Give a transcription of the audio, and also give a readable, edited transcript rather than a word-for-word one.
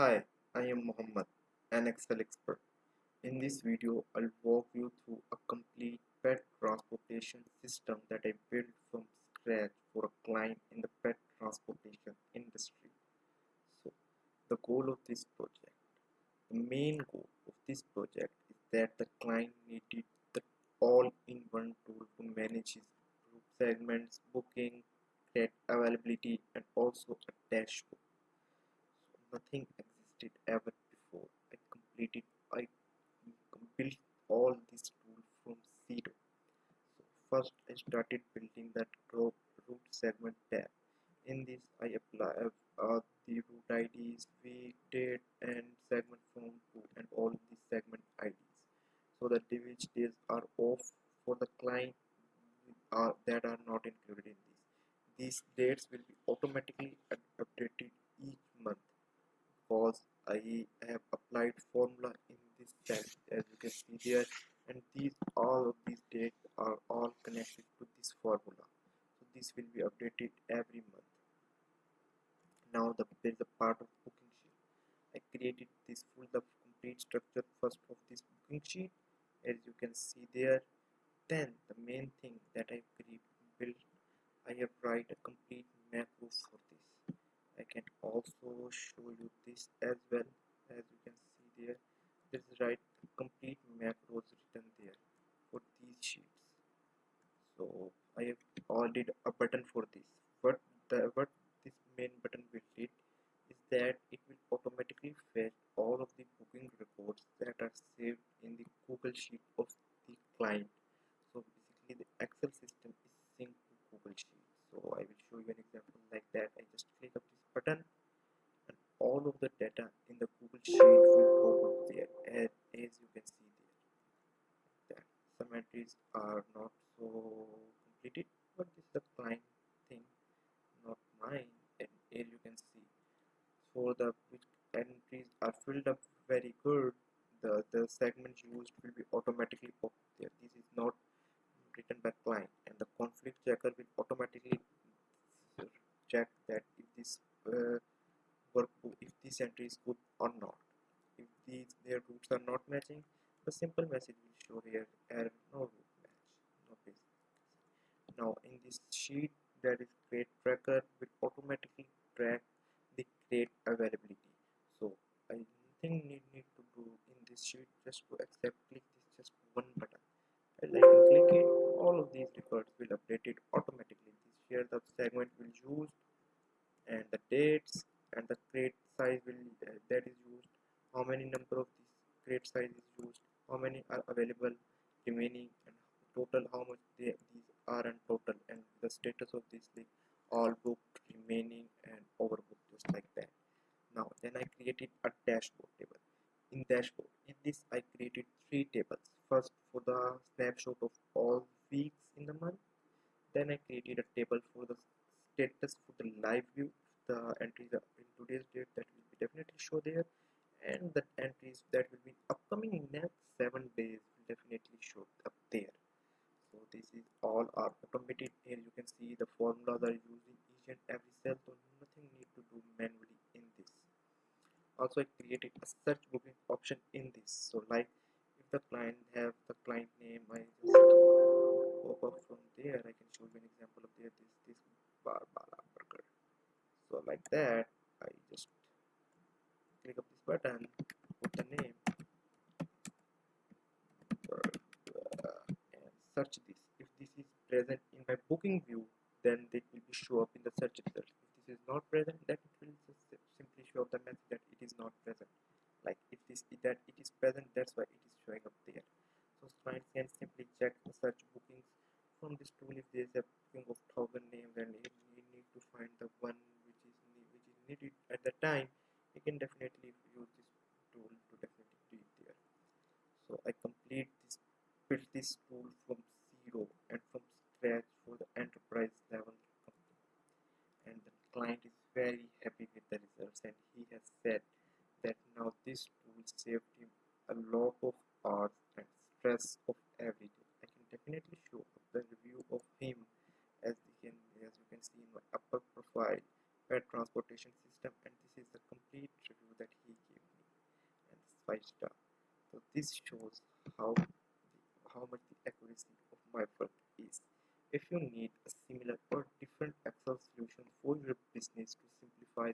Hi, I am Mohammed, an Excel expert. In this video, I'll walk you through a complete pet transportation system that I built from scratch for a client in the pet transportation industry. So, the goal of this project, the main goal of this project is that the client needed the all-in-one tool to manage his group segments, booking, create availability, and also a dashboard. So nothing existed ever before. I built all this tool from zero. So first I started building that route segment tab. In this I apply the route IDs, week, date and segment from to and all the segment IDs. So that the which days are off for the client that are not included in this. These dates will be automatically updated each month because I have applied formula in this cell as you can see there, and these all of these dates are all connected to this formula. So this will be updated every month. Now there is a part of booking sheet. I created this full the complete structure first of this booking sheet as you can see there. Then the main thing that I built, I have write a complete macro for this. I can also show you this as well. As you can see there, this is right complete macros written there for these sheets. So I have added a button for this. What this main button will do is that it will automatically fetch all of the booking records that are saved in the Google sheet of the client. So basically the Excel system is synced to Google sheet. So I will show you an example like that. I just click up this button and all of the data in the Google sheet will pop up there as you can see there. That some entries are not so completed, but this is the client thing, not mine. And here you can see for the which entries are filled up very good, the segments used will be automatically pop up there. This is not written by client, and the conflict checker will automatically check that if this if this entry is good or not. If these their routes are not matching, the simple message will show here error no route match, no business. Now in this sheet that is crate tracker will automatically track the crate availability. So I nothing need to do in this sheet, just to accept click this just one button. As I can click it, all of these records will update it automatically. This here the segment will use and the dates and the crate size will that is used, how many number of this crate size is used, how many are available remaining, and total how much these are in total, and the status of this list all booked, remaining and overbooked, just like that. Now then I created a dashboard table. In dashboard in this I created three tables. First for the snapshot of all weeks in the month, then I created a table for the status for the live view. The entries are in today's date, that will be definitely show there, and the entries that will be upcoming next 7 days will definitely show up there. So this is all are automated. Here you can see the formulas are using each and every cell, so nothing need to do manually in this. Also I created a search booking option in this. So like if the client have the client name, I just pop up from there. I can show you an example of there. This Barbara burger. So like that, I just click up this button, put the name, and search this. If this is present in my booking view, then it will be show up in the search result. If this is not present, then it will just simply show up the message that it is not present. Like if this that it is present, that's why it is showing up there. So clients can simply check the search bookings from this tool. If there is a booking of 1,000 names and you need to find the one which is needed at the time, you can definitely use this tool to definitely do it there. So I complete this built this tool from zero and from scratch for the enterprise level company, and the client is very happy with the results, and he has said that now this tool saved him a lot of hours and stress of every day. I can definitely show up the review of him as you can see in my upper profile pet transportation system, and this is the complete complete review that he gave me, and it's 5 star. So this shows how much the accuracy of my work is. If you need a similar or different Excel solution for your business to simplify,